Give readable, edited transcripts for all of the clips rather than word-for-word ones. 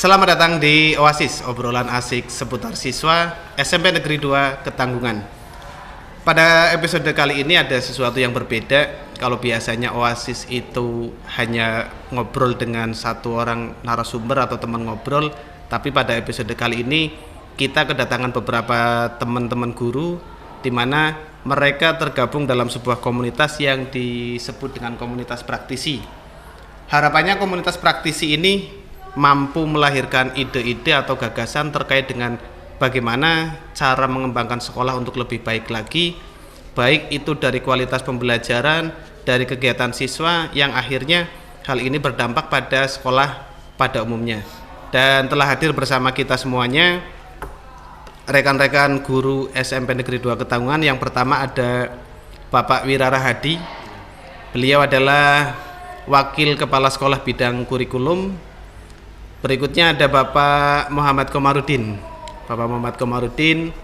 Selamat datang di Oasis, obrolan asik seputar siswa SMP Negeri 2 Ketanggungan. Pada episode kali ini ada sesuatu yang berbeda. Kalau biasanya Oasis itu hanya ngobrol dengan satu orang narasumber atau teman ngobrol, tapi pada episode kali ini kita kedatangan beberapa teman-teman guru di mana mereka tergabung dalam sebuah komunitas yang disebut dengan komunitas praktisi. Harapannya komunitas praktisi ini mampu melahirkan ide-ide atau gagasan terkait dengan bagaimana cara mengembangkan sekolah untuk lebih baik lagi, baik itu dari kualitas pembelajaran, dari kegiatan siswa yang akhirnya hal ini berdampak pada sekolah pada umumnya. Dan telah hadir bersama kita semuanya rekan-rekan guru SMP Negeri 2 Ketanggungan. Yang pertama ada Bapak Wirara Hadi. Beliau adalah Wakil Kepala Sekolah Bidang Kurikulum. Berikutnya ada Bapak Muhammad Komarudin. Bapak Muhammad Komarudin,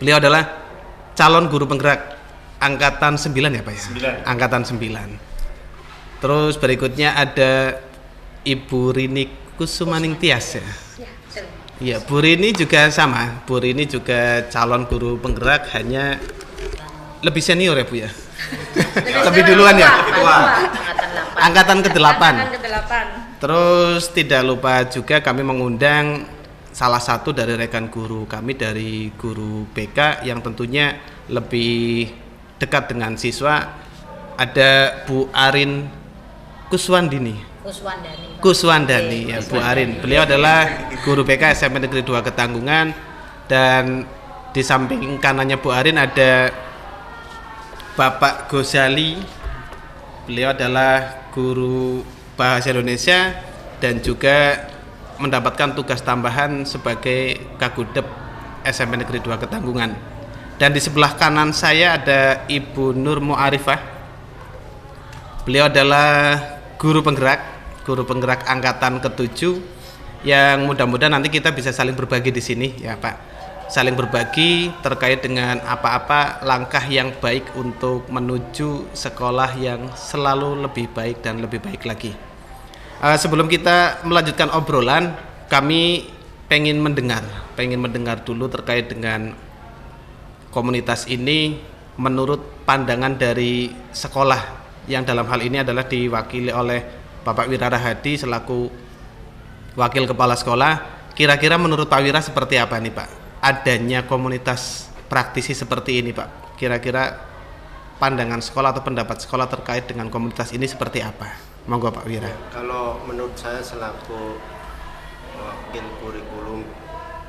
beliau adalah calon guru penggerak angkatan 9 ya Pak ya? 9. Angkatan 9. Terus berikutnya ada Ibu Rini Kusumaning Tias ya? Iya, Bu Rini juga sama. Bu Rini juga calon guru penggerak, hanya lebih senior ya Bu ya? Lebih duluan ya? Angkatan ke-8. Terus tidak lupa juga kami mengundang salah satu dari rekan guru kami dari guru BK yang tentunya lebih dekat dengan siswa. Ada Bu Arin Kuswandani ya Bu Arin. Beliau adalah guru BK SMP Negeri 2 Ketanggungan, dan di samping kanannya Bu Arin ada Bapak Gozali. Beliau adalah guru Bahasa Indonesia dan juga mendapatkan tugas tambahan sebagai Kagudep SMP Negeri 2 Ketanggungan. Dan di sebelah kanan saya ada Ibu Nur Mu'arifah. Beliau adalah guru penggerak angkatan ke-7 yang mudah-mudahan nanti kita bisa saling berbagi di sini ya Pak. Saling berbagi terkait dengan apa-apa langkah yang baik untuk menuju sekolah yang selalu lebih baik dan lebih baik lagi. Sebelum kita melanjutkan obrolan, kami pengen mendengar dulu terkait dengan komunitas ini menurut pandangan dari sekolah yang dalam hal ini adalah diwakili oleh Bapak Wirara Hadi selaku Wakil Kepala Sekolah. Kira-kira menurut Pak Wira seperti apa nih Pak adanya komunitas praktisi seperti ini Pak? Kira-kira pandangan sekolah atau pendapat sekolah terkait dengan komunitas ini seperti apa? Monggo Pak Wira. Kalau menurut saya selaku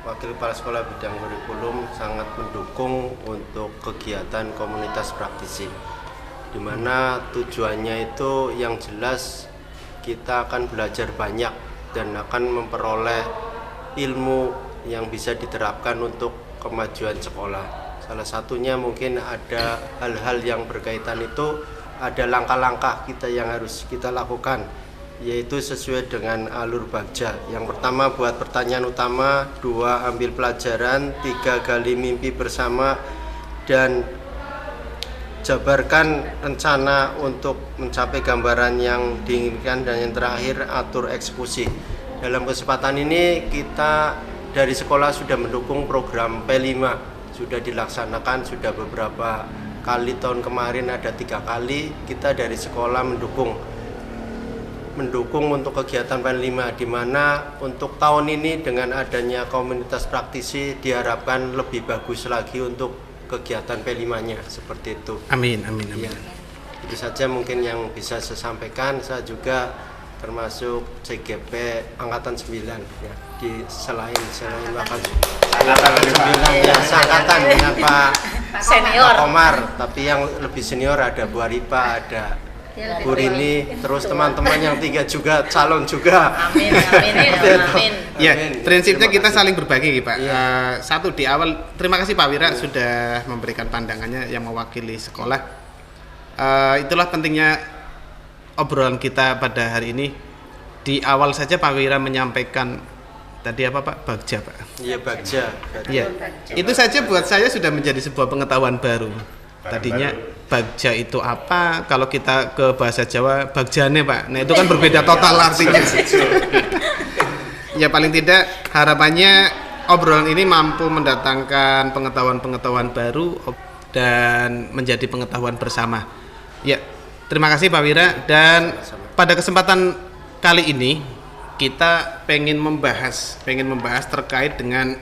Wakil Kepala Sekolah Bidang Kurikulum sangat mendukung untuk kegiatan komunitas praktisi, di mana tujuannya itu yang jelas kita akan belajar banyak dan akan memperoleh ilmu yang bisa diterapkan untuk kemajuan sekolah. Salah satunya mungkin ada hal-hal yang berkaitan itu, ada langkah-langkah kita yang harus kita lakukan, yaitu sesuai dengan alur bagja. Yang pertama buat pertanyaan utama, 2 ambil pelajaran, 3 gali mimpi bersama, dan jabarkan rencana untuk mencapai gambaran yang diinginkan, dan yang terakhir atur eksekusi. Dalam kesempatan ini kita dari sekolah sudah mendukung program P5, sudah dilaksanakan sudah beberapa kali. Tahun kemarin ada 3 kali kita dari sekolah mendukung untuk kegiatan P5, di mana untuk tahun ini dengan adanya komunitas praktisi diharapkan lebih bagus lagi untuk kegiatan P5-nya, seperti itu. Amin. Ya, itu saja mungkin yang bisa saya sampaikan. Saya juga termasuk CGP angkatan 9 ya, di selain angkatan 9 ya, seangkatan dengan Pak senior Komar, tapi yang lebih senior ada Bu Aripa, ada Bu Rini, terus teman-teman yang 3 juga calon juga. Amin. Ya, prinsipnya kita saling berbagi Pak. Ya. Satu di awal, terima kasih Pak Wira sudah memberikan pandangannya yang mewakili sekolah. Itulah pentingnya obrolan kita pada hari ini. Di awal saja Pak Wira menyampaikan tadi apa Pak? Bagja Pak. Iya, bagja. Iya. Itu saja buat saya sudah menjadi sebuah pengetahuan baru. Tadinya bagja itu apa? Kalau kita ke bahasa Jawa bagjane Pak. Nah, itu kan berbeda total artinya. Ya paling tidak harapannya obrolan ini mampu mendatangkan pengetahuan-pengetahuan baru dan menjadi pengetahuan bersama. Ya, terima kasih Pak Wira, dan pada kesempatan kali ini kita pengen membahas terkait dengan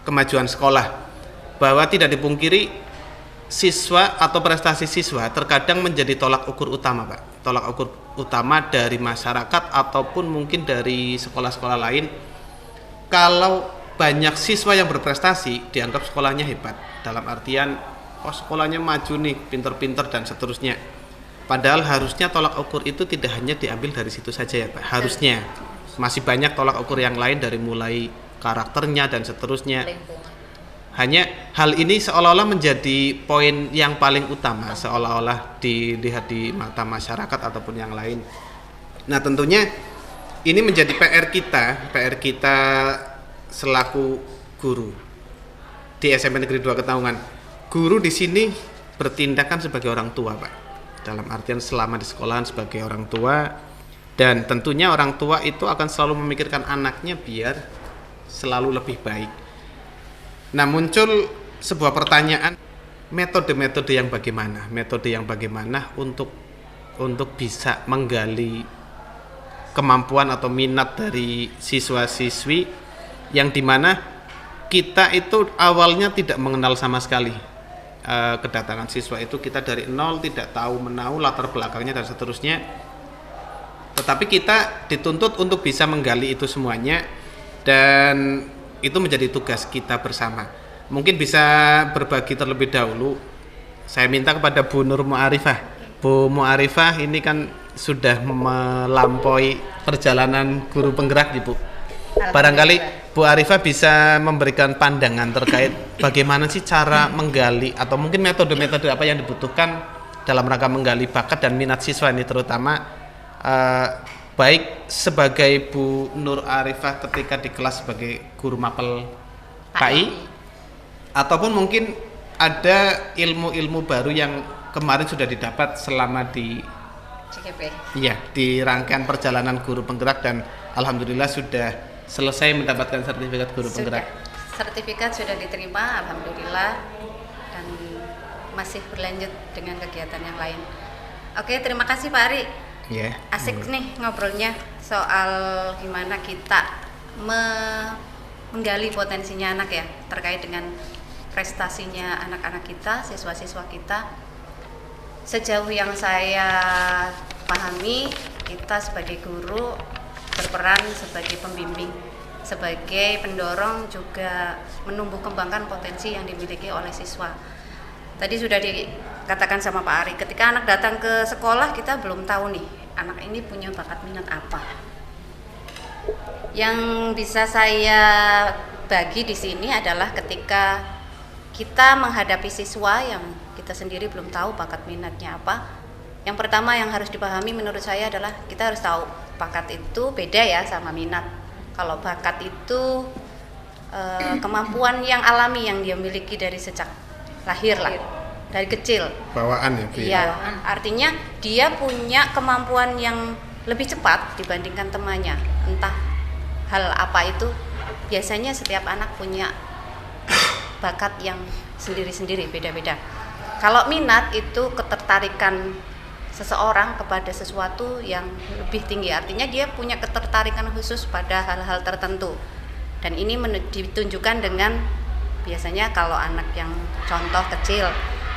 kemajuan sekolah, bahwa tidak dipungkiri siswa atau prestasi siswa terkadang menjadi tolak ukur utama, Pak. Tolak ukur utama dari masyarakat ataupun mungkin dari sekolah-sekolah lain. Kalau banyak siswa yang berprestasi, dianggap sekolahnya hebat. Dalam artian, oh sekolahnya maju nih, pinter-pinter dan seterusnya. Padahal harusnya tolak ukur itu tidak hanya diambil dari situ saja ya Pak. Harusnya masih banyak tolak ukur yang lain, dari mulai karakternya dan seterusnya. Hanya hal ini seolah-olah menjadi poin yang paling utama, seolah-olah dilihat di mata masyarakat ataupun yang lain. Nah tentunya ini menjadi PR kita selaku guru di SMP Negeri 2 Ketanggungan. Guru di sini bertindakan sebagai orang tua, Pak. Dalam artian selama di sekolahan sebagai orang tua, dan tentunya orang tua itu akan selalu memikirkan anaknya biar selalu lebih baik. Nah muncul sebuah pertanyaan, metode yang bagaimana untuk bisa menggali kemampuan atau minat dari siswa-siswi yang dimana kita itu awalnya tidak mengenal sama sekali. Kedatangan siswa itu kita dari nol, tidak tahu menahu latar belakangnya dan seterusnya, tetapi kita dituntut untuk bisa menggali itu semuanya, dan itu menjadi tugas kita bersama. Mungkin bisa berbagi terlebih dahulu. Saya minta kepada Bu Nur Mu'arifah. Bu Mu'arifah ini kan sudah melampaui perjalanan guru penggerak, Ibu. Barangkali Bu Arifah bisa memberikan pandangan terkait bagaimana sih cara menggali, atau mungkin metode-metode apa yang dibutuhkan dalam rangka menggali bakat dan minat siswa ini, terutama baik sebagai Bu Nur Arifah ketika di kelas sebagai guru mapel KI, ataupun mungkin ada ilmu-ilmu baru yang kemarin sudah didapat selama di CGP. Iya, di rangkaian perjalanan guru penggerak, dan alhamdulillah sudah selesai mendapatkan sertifikat guru penggerak. Sertifikat sudah diterima, alhamdulillah, dan masih berlanjut dengan kegiatan yang lain. Oke, terima kasih Pak Ari. Yeah. Asik nih ngobrolnya soal gimana kita menggali potensinya anak ya, terkait dengan prestasinya anak-anak kita, siswa-siswa kita. Sejauh yang saya pahami, kita sebagai guru berperan sebagai pembimbing, sebagai pendorong, juga menumbuh kembangkan potensi yang dimiliki oleh siswa. Tadi sudah dikatakan sama Pak Ari, ketika anak datang ke sekolah kita belum tahu nih anak ini punya bakat minat apa. Yang bisa saya bagi di sini adalah ketika kita menghadapi siswa yang kita sendiri belum tahu bakat minatnya apa. Yang pertama yang harus dipahami menurut saya adalah kita harus tahu bakat itu beda ya sama minat. Kalau bakat itu kemampuan yang alami yang dia miliki dari sejak lahir lah, dari kecil. Bawaan ya? Iya, artinya dia punya kemampuan yang lebih cepat dibandingkan temannya. Entah hal apa itu, biasanya setiap anak punya bakat yang sendiri-sendiri, beda-beda. Kalau minat itu ketertarikan seseorang kepada sesuatu yang lebih tinggi, artinya dia punya ketertarikan khusus pada hal-hal tertentu, dan ini ditunjukkan dengan biasanya kalau anak yang contoh kecil,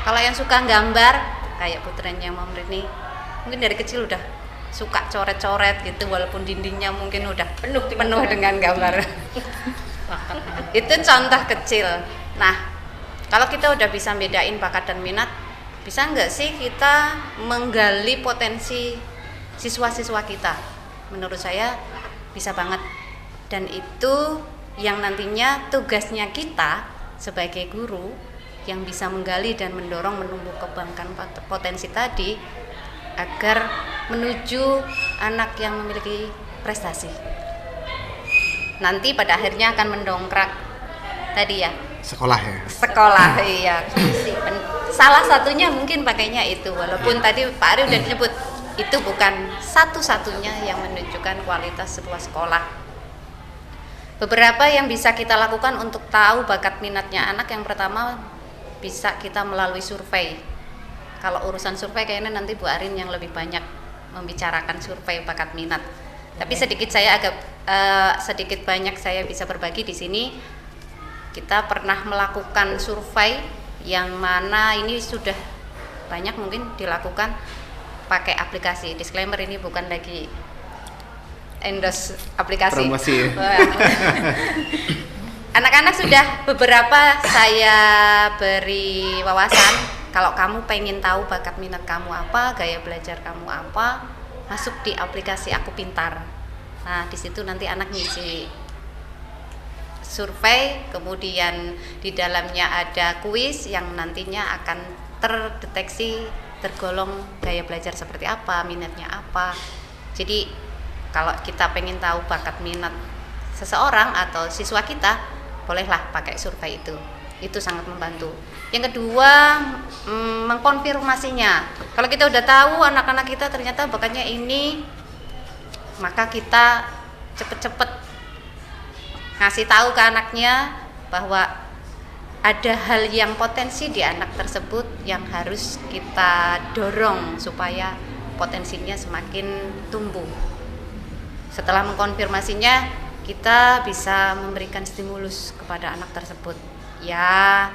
kalau yang suka gambar kayak putranya Mom Rini, mungkin dari kecil udah suka coret-coret gitu, walaupun dindingnya mungkin udah penuh dengan gambar. Itu contoh kecil. Nah, kalau kita udah bisa bedain bakat dan minat, bisa nggak sih kita menggali potensi siswa-siswa kita? Menurut saya bisa banget, dan itu yang nantinya tugasnya kita sebagai guru yang bisa menggali dan mendorong menumbuh kembangkan potensi tadi agar menuju anak yang memiliki prestasi. Nanti pada akhirnya akan mendongkrak tadi ya, sekolah ya. Sekolah, iya. Salah satunya mungkin pakainya itu, walaupun tadi Pak Ari udah nyebut itu bukan satu-satunya yang menunjukkan kualitas sebuah sekolah. Beberapa yang bisa kita lakukan untuk tahu bakat minatnya anak, yang pertama bisa kita melalui survei. Kalau urusan survei kayaknya nanti Bu Arin yang lebih banyak membicarakan survei bakat minat. Tapi sedikit banyak saya bisa berbagi di sini. Kita pernah melakukan survei yang mana ini sudah banyak mungkin dilakukan pakai aplikasi. Disclaimer, ini bukan lagi endorse aplikasi. Promosi. Anak-anak sudah beberapa saya beri wawasan, kalau kamu pengen tahu bakat minat kamu apa, gaya belajar kamu apa, masuk di aplikasi Aku Pintar. Nah, di situ nanti anak ngisi survei, kemudian di dalamnya ada kuis yang nantinya akan terdeteksi tergolong gaya belajar seperti apa, minatnya apa. Jadi kalau kita pengen tahu bakat minat seseorang atau siswa kita, bolehlah pakai survei itu sangat membantu. Yang kedua, mengkonfirmasinya. Kalau kita udah tahu anak-anak kita ternyata bakatnya ini, maka kita cepet-cepet ngasih tahu ke anaknya bahwa ada hal yang potensi di anak tersebut yang harus kita dorong supaya potensinya semakin tumbuh. Setelah mengkonfirmasinya, kita bisa memberikan stimulus kepada anak tersebut. Ya,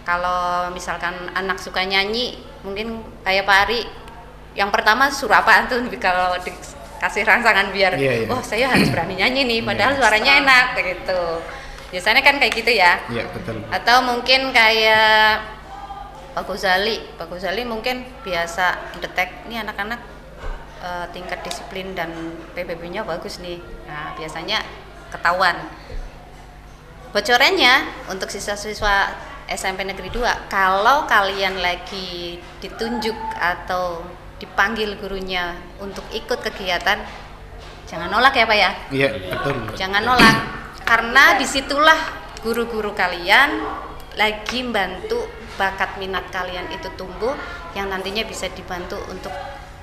kalau misalkan anak suka nyanyi, mungkin kayak Pak Ari, yang pertama suruh apaan tuh kalau dikasih rangsangan biar, oh saya harus berani nyanyi nih, padahal suaranya enak gitu. Biasanya kan kayak gitu ya. Iya, betul. Atau mungkin kayak Pak Gozali mungkin biasa detek nih anak-anak tingkat disiplin dan PBB-nya bagus nih. Nah, biasanya ketahuan. Bocorannya untuk siswa-siswa SMP Negeri 2, kalau kalian lagi ditunjuk atau dipanggil gurunya untuk ikut kegiatan, jangan nolak ya Pak ya. Iya, betul. Jangan nolak, karena disitulah guru-guru kalian lagi bantu bakat minat kalian itu tumbuh, yang nantinya bisa dibantu untuk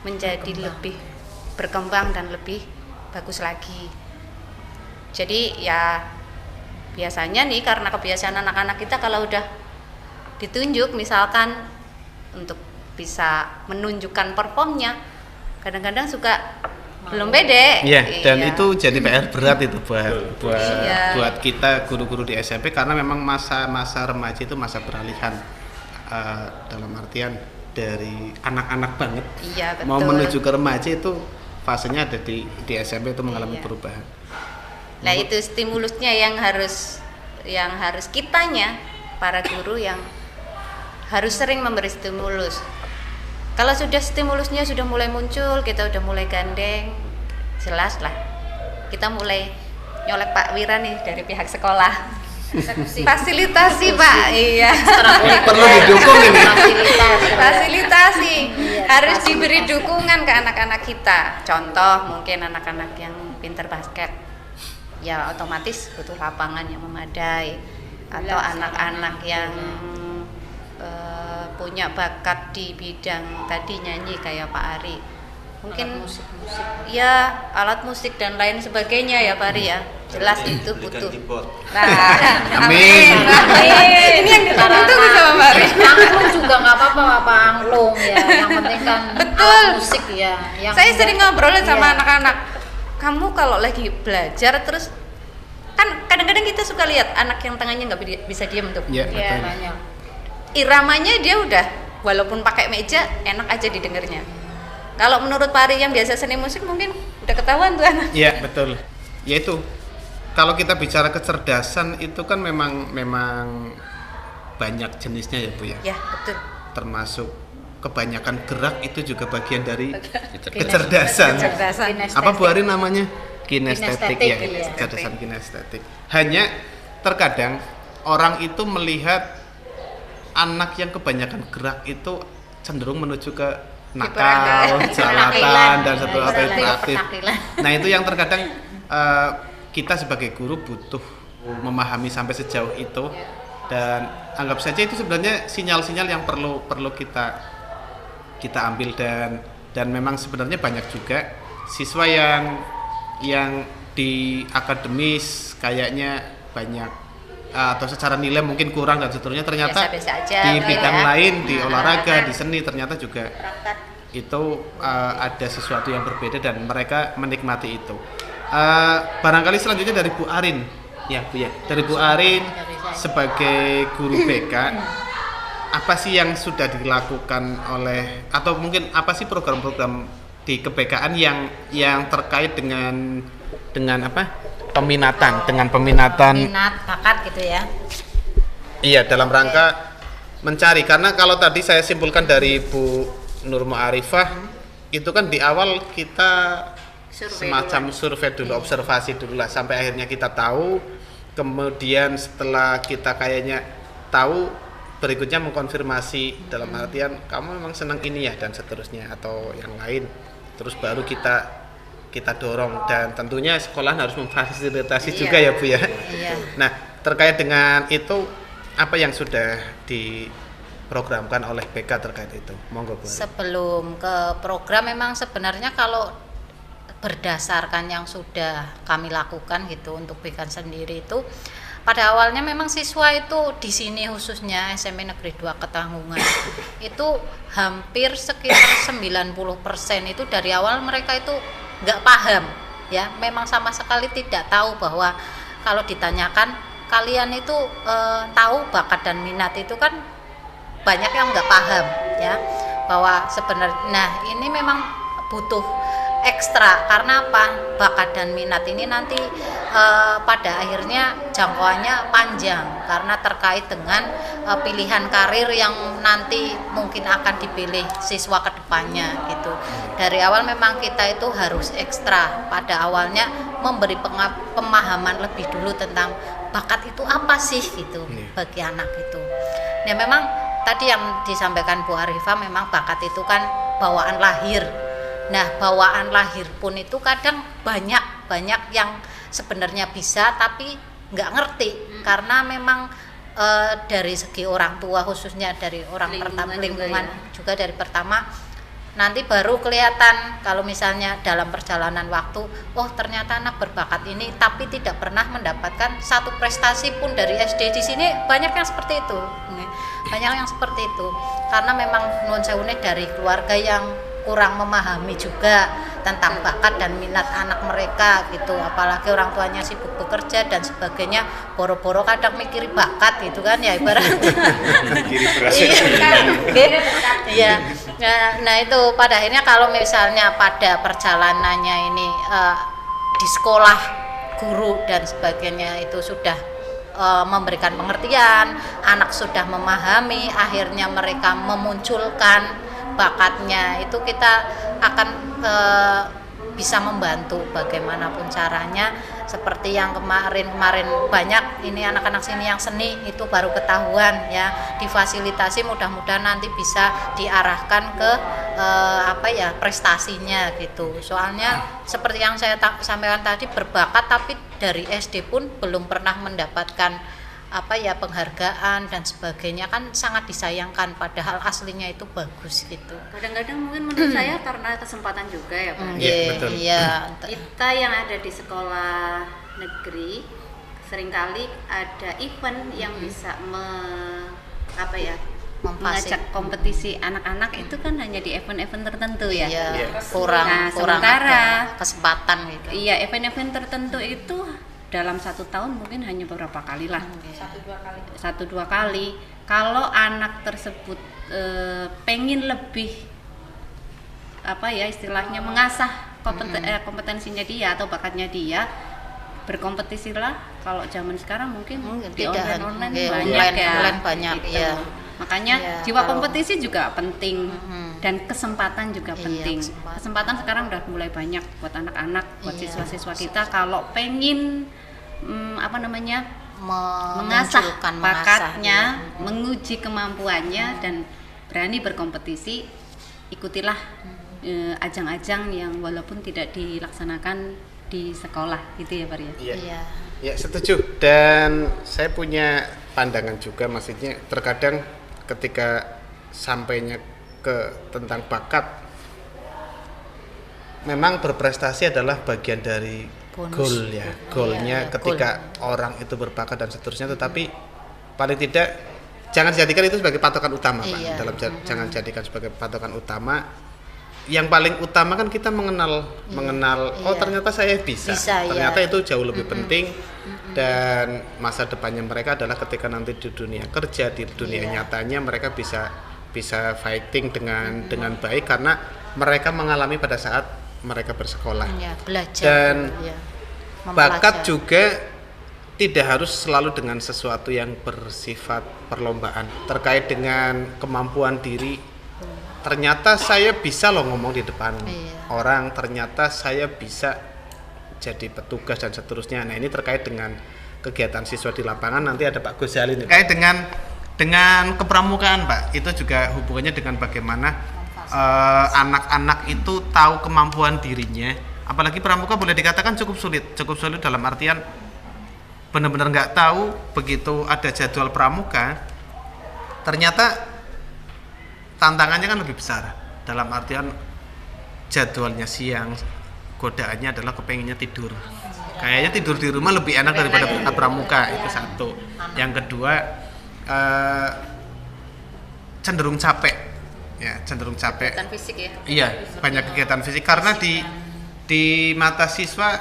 menjadi lebih berkembang dan lebih bagus lagi. Jadi ya biasanya nih, karena kebiasaan anak-anak kita kalau udah ditunjuk misalkan untuk bisa menunjukkan performnya, kadang-kadang suka belum pede. Iya, dan itu jadi PR berat itu buat Iya. buat kita guru-guru di SMP, karena memang masa remaja itu masa peralihan, dalam artian dari anak-anak banget Iya, betul. mau menuju ke remaja, itu fasenya ada di SMP itu mengalami Iya. perubahan. Nah, itu stimulusnya yang harus kitanya para guru yang harus sering memberi stimulus. Kalau sudah stimulusnya sudah mulai muncul, kita udah mulai gandeng, jelas lah kita mulai nyolek Pak Wira nih dari pihak sekolah. Fasilitasi Pak, iya. Perlu didukung ini. Fasilitasi harus diberi dukungan ke anak-anak kita. Contoh mungkin anak-anak yang pinter basket, ya otomatis butuh lapangan yang memadai. Atau anak-anak yang punya bakat di bidang tadi nyanyi kayak Pak Ari, mungkin ya alat musik dan lain sebagainya ya Pak Ari ya, jelas itu butuh. Nah, Amin. Ini yang ditunggu-tunggu sama Pak Ari. Angklung juga nggak apa-apa, Pak, angklung ya. Yang penting kan Betul. alat musik ya. Saya sering ngobrolin sama Iya. anak-anak, kamu kalau lagi belajar terus kan kadang-kadang kita suka lihat anak yang tangannya nggak bisa diam tuh. Iya, Iya, betul. banyak. Iramanya dia udah, walaupun pakai meja enak aja didengarnya. Kalau menurut Pak Ari yang biasa seni musik mungkin udah ketahuan tuh anak. Iya, betul. Ya itu. Kalau kita bicara kecerdasan itu kan memang banyak jenisnya ya Bu ya. Ya, betul. Termasuk kebanyakan gerak itu juga bagian dari kecerdasan. Kecerdasan. Apa Bu Ari namanya? Kinestetik ya, Kinestetik, iya. kecerdasan kinestetik. Hanya terkadang orang itu melihat anak yang kebanyakan gerak itu cenderung menuju ke nakal, jalatan dan seterusnya hiperaktif. Nah, itu yang terkadang kita sebagai guru butuh memahami sampai sejauh itu, dan anggap saja itu sebenarnya sinyal-sinyal yang perlu kita ambil dan Dan memang sebenarnya banyak juga siswa yang di akademis kayaknya banyak atau secara nilai mungkin kurang dan seterusnya, ternyata Biasa-biasa aja, di gitu bidang ya. lain, di Nah, olahraga, nah. di seni ternyata juga itu ada sesuatu yang berbeda dan mereka menikmati itu. Barangkali selanjutnya dari Bu Arin, ya Bu ya, dari Bu Arin sebagai guru BK, apa sih yang sudah dilakukan oleh, atau mungkin apa sih program-program di kebekaan yang terkait dengan apa? Peminatan, dengan peminatan. Minat, bakat gitu ya. Iya, dalam rangka mencari, karena kalau tadi saya simpulkan dari Bu Nur Ma'arifah, itu kan di awal kita semacam survei dulu, observasi dulu lah, sampai akhirnya kita tahu, kemudian setelah kita kayaknya tahu, berikutnya mengkonfirmasi dalam artian kamu memang senang ini ya dan seterusnya atau yang lain, terus baru kita dorong, dan tentunya sekolah harus memfasilitasi juga ya Bu ya. Iya. Nah, terkait dengan itu apa yang sudah diprogramkan oleh BK terkait itu? Monggo Bu. Sebelum ke program, memang sebenarnya kalau berdasarkan yang sudah kami lakukan gitu untuk BK sendiri itu, pada awalnya memang siswa itu di sini khususnya SMP Negeri 2 Ketanggungan itu hampir sekitar 90% itu dari awal mereka itu nggak paham ya, memang sama sekali tidak tahu bahwa kalau ditanyakan kalian itu tahu bakat dan minat itu kan banyak yang nggak paham ya, bahwa sebenarnya nah ini memang butuh ekstra, karena apa, bakat dan minat ini nanti pada akhirnya jangkauannya panjang karena terkait dengan pilihan karir yang nanti mungkin akan dipilih siswa kedepannya gitu. Dari awal memang kita itu harus ekstra pada awalnya, memberi pemahaman lebih dulu tentang bakat itu apa sih gitu bagi anak itu. Nah memang tadi yang disampaikan Bu Arifah, memang bakat itu kan bawaan lahir. Nah bawaan lahir pun itu kadang banyak yang sebenarnya bisa tapi nggak ngerti, karena memang dari segi orang tua, khususnya dari orang pertama, lingkungan juga dari pertama, nanti baru kelihatan kalau misalnya dalam perjalanan waktu, oh ternyata anak berbakat ini tapi tidak pernah mendapatkan satu prestasi pun dari SD. Di sini banyak yang seperti itu, karena memang non sewune dari keluarga yang kurang memahami juga tentang bakat dan minat anak mereka gitu, apalagi orang tuanya sibuk bekerja dan sebagainya, boro-boro kadang mikiri bakat gitu kan ya ibaratnya. Iya. Nah itu pada akhirnya kalau misalnya pada perjalanannya ini di sekolah guru dan sebagainya itu sudah memberikan pengertian, anak sudah memahami, akhirnya mereka memunculkan bakatnya, itu kita akan bisa membantu bagaimanapun caranya. Seperti yang kemarin banyak ini anak-anak sini yang seni itu baru ketahuan ya, difasilitasi, mudah-mudahan nanti bisa diarahkan ke prestasinya gitu. Soalnya seperti yang saya sampaikan tadi, berbakat tapi dari SD pun belum pernah mendapatkan penghargaan dan sebagainya, kan sangat disayangkan, padahal aslinya itu bagus gitu. Kadang-kadang mungkin menurut saya karena kesempatan juga ya Pak. Betul. Iya. Kita yang ada di sekolah negeri seringkali ada event yang bisa mengajak kompetisi anak-anak, itu kan hanya di event-event tertentu ya. Iya. Kurang sementara ada kesempatan gitu. Iya, event-event tertentu itu dalam 1 tahun mungkin hanya beberapa kali lah, 1-2 kali. Kalau anak tersebut pengen lebih istilahnya mengasah kompetensinya dia atau bakatnya dia, berkompetisilah. Kalau zaman sekarang mungkin di online banyak gitu. ya. Makanya jiwa kompetisi juga penting dan kesempatan juga penting. Kesempatan sekarang udah mulai banyak buat anak-anak, buat siswa-siswa kita kalau pengen mengasah bakatnya, menguji kemampuannya dan berani berkompetisi. Ikutilah ajang-ajang yang walaupun tidak dilaksanakan di sekolah gitu ya Pak ya. Iya. Ya, setuju. Dan saya punya pandangan juga, maksudnya terkadang ketika sampainya ke tentang bakat, memang berprestasi adalah bagian dari Bonus. goal ya, goalnya Iya, ketika orang itu berbakat dan seterusnya, tetapi paling tidak jangan jadikan itu sebagai patokan utama, Pak. Iya. Jangan jadikan sebagai patokan utama. Yang paling utama kan kita mengenal oh Iya. ternyata saya bisa. Bisa, Ternyata iya. itu jauh lebih penting, dan masa depannya mereka adalah ketika nanti di dunia kerja, di dunia Iya. nyatanya mereka bisa fighting dengan baik karena mereka mengalami pada saat mereka bersekolah. Ya, belajar. Dan ya. Bakat juga tidak harus selalu dengan sesuatu yang bersifat perlombaan. Terkait dengan kemampuan diri, ternyata saya bisa loh ngomong di depan Iya. orang, ternyata saya bisa jadi petugas dan seterusnya. Nah, ini terkait dengan kegiatan siswa di lapangan. Nanti ada Pak Gozali nih. Terkait dengan kepramukaan, Pak, itu juga hubungannya dengan bagaimana anak-anak itu tahu kemampuan dirinya. Apalagi pramuka boleh dikatakan cukup sulit dalam artian benar-benar nggak tahu. Begitu ada jadwal pramuka, ternyata tantangannya kan lebih besar, dalam artian jadwalnya siang, godaannya adalah kepengennya tidur. Kayaknya tidur di rumah lebih enak daripada berangkat pramuka, itu satu. Yang kedua, cenderung capek. Ya, cenderung capek. Kegiatan fisik ya. Iya, banyak kegiatan fisik karena di mata siswa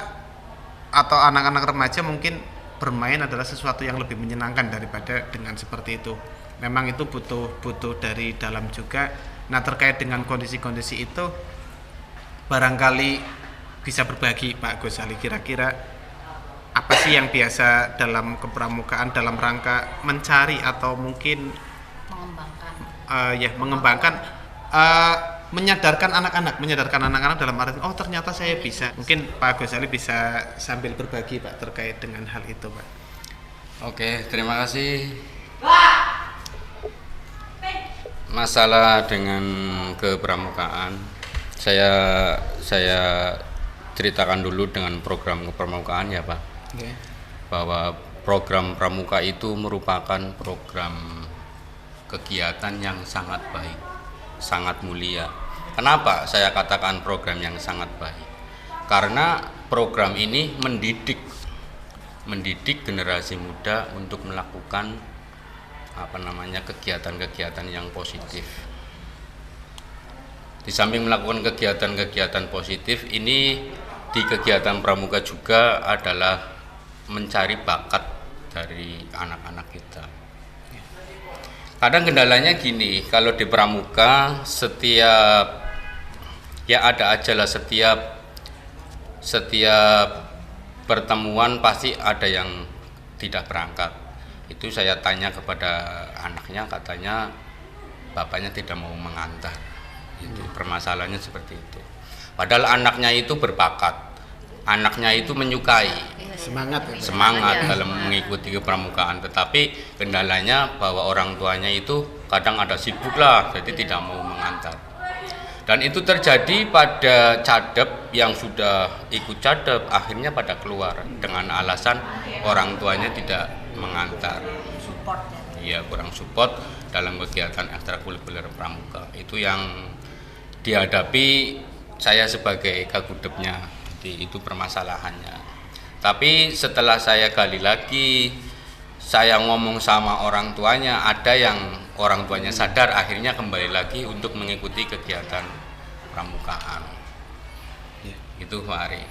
atau anak-anak remaja mungkin bermain adalah sesuatu yang lebih menyenangkan daripada dengan seperti itu. Memang itu butuh dari dalam juga. Nah, terkait dengan kondisi-kondisi itu barangkali bisa berbagi Pak Gozali, kira-kira apa sih yang biasa dalam kepramukaan dalam rangka mencari atau mungkin mengembangkan menyadarkan anak-anak dalam arti oh ternyata saya bisa. Mungkin Pak Gozali bisa sambil berbagi Pak terkait dengan hal itu, Pak. Oke, terima kasih. Masalah dengan kepramukaan, saya ceritakan dulu dengan program kepramukaan ya Pak. Okay. Bahwa program pramuka itu merupakan program kegiatan yang sangat baik, sangat mulia. Kenapa saya katakan program yang sangat baik? Karena program ini mendidik generasi muda untuk melakukan kegiatan-kegiatan yang positif. Di samping melakukan kegiatan-kegiatan positif ini, di kegiatan pramuka juga adalah mencari bakat dari anak-anak kita. Kadang kendalanya gini, kalau di pramuka setiap pertemuan pasti ada yang tidak berangkat. Itu saya tanya kepada anaknya, katanya bapaknya tidak mau mengantar. Itu permasalahannya seperti itu. Padahal anaknya itu berbakat, anaknya itu menyukai, Semangat dalam mengikuti kepramukaan, tetapi kendalanya bahwa orang tuanya itu kadang ada sibuk lah, jadi tidak mau mengantar. Dan itu terjadi pada cadep yang sudah ikut cadep, akhirnya pada keluar dengan alasan orang tuanya tidak mengantar. Iya, kurang support dalam kegiatan ekstrakurikuler pramuka. Itu yang dihadapi saya sebagai kagudepnya. Jadi itu permasalahannya. Tapi setelah saya gali lagi, saya ngomong sama orang tuanya, ada yang orang tuanya sadar, akhirnya kembali lagi untuk mengikuti kegiatan pramukaan. Ya. Itu Pak Ari.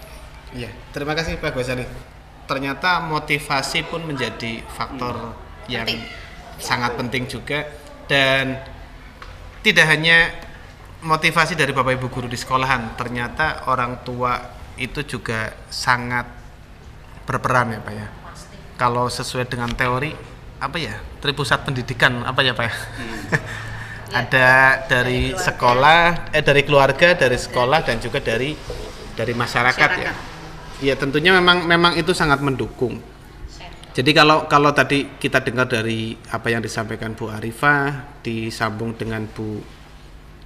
Iya, terima kasih Pak Gozali. Ternyata motivasi pun menjadi faktor yang sangat penting juga, dan tidak hanya motivasi dari Bapak Ibu guru di sekolahan, ternyata orang tua itu juga sangat berperan ya Pak ya. Kalau sesuai dengan teori Tripusat pendidikan ya Pak ya. Ada dari sekolah, dari keluarga, dari sekolah, dan juga dari masyarakat ya. Ya tentunya memang itu sangat mendukung. Jadi kalau tadi kita dengar dari apa yang disampaikan Bu Arifah, disambung dengan Bu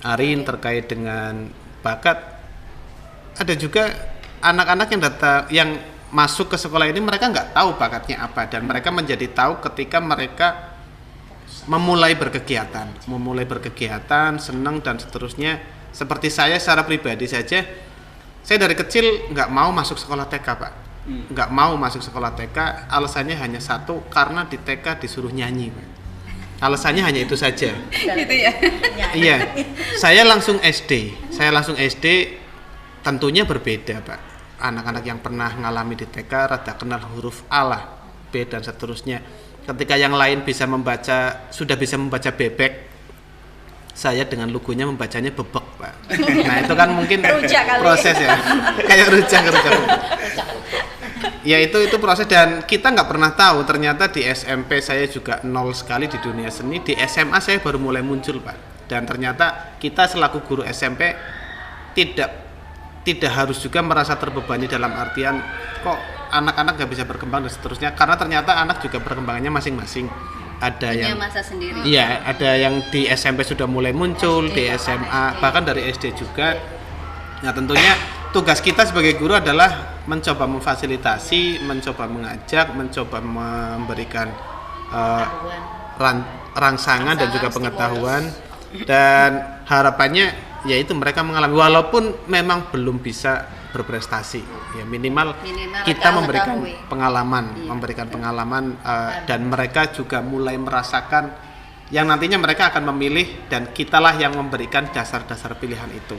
Arin terkait dengan bakat, ada juga anak-anak yang masuk ke sekolah ini mereka nggak tahu bakatnya apa, dan mereka menjadi tahu ketika mereka memulai berkegiatan, senang dan seterusnya. Seperti saya secara pribadi saja, Saya dari kecil nggak mau masuk sekolah TK, Pak. Nggak mau masuk sekolah TK, alasannya hanya satu, karena di TK disuruh nyanyi, Pak. Alasannya hanya itu saja. Gitu ya. Iya, saya langsung SD. Tentunya berbeda, Pak. Anak-anak yang pernah ngalami di TK rada kenal huruf A lah, B dan seterusnya. Ketika yang lain sudah bisa membaca bebek, saya dengan lugunya membacanya bebek, Pak. Nah itu kan mungkin proses ya, kayak rujak. Ya itu proses, dan kita nggak pernah tahu ternyata di SMP saya juga nol sekali di dunia seni. Di SMA saya baru mulai muncul, Pak. Dan ternyata kita selaku guru SMP tidak harus juga merasa terbebani dalam artian kok anak-anak nggak bisa berkembang dan seterusnya, karena ternyata anak juga perkembangannya masing-masing. Ada Punya yang masa sendiri. iya, ada yang di SMP sudah mulai muncul, di SMA bahkan dari SD juga. Nah tentunya tugas kita sebagai guru adalah mencoba memfasilitasi, mencoba mengajak, mencoba memberikan rangsangan dan juga pengetahuan, dan harapannya yaitu mereka mengalami, walaupun memang belum bisa berprestasi, ya minimal kita memberikan pengalaman, dan mereka juga mulai merasakan yang nantinya mereka akan memilih, dan kitalah yang memberikan dasar-dasar pilihan itu.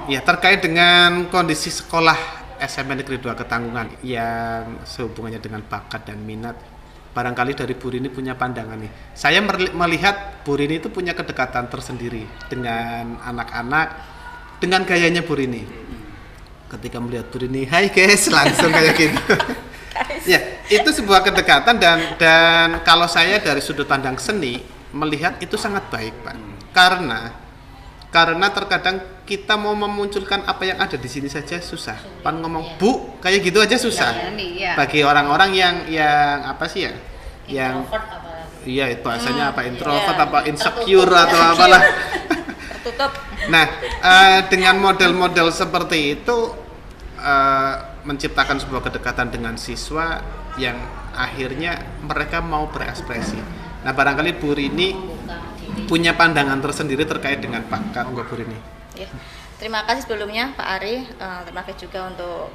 Ya, terkait dengan kondisi sekolah SMP Negeri 2 Ketanggungan yang sehubungannya dengan bakat dan minat, barangkali dari Bu Rini punya pandangan nih. Saya melihat Bu Rini itu punya kedekatan tersendiri dengan anak-anak, dengan gayanya Bu Rini. Ketika melihat Bu Rini, hai guys, langsung kayak gitu. Ya, itu sebuah kedekatan, dan kalau saya dari sudut pandang seni melihat itu sangat baik, Pak. Karena terkadang kita mau memunculkan apa yang ada di sini saja susah. Pan ngomong Bu, kayak gitu aja susah. Bagi orang-orang yang apa sih ya? Yang iya itu bahasanya apa, introvert apa insecure atau apalah. Tertutup. Nah, dengan model-model seperti itu menciptakan sebuah kedekatan dengan siswa yang akhirnya mereka mau berekspresi. Nah, barangkali Bu Rini punya pandangan tersendiri terkait dengan bakat Bu Rini. Ya. Terima kasih sebelumnya Pak Ari, terima kasih juga untuk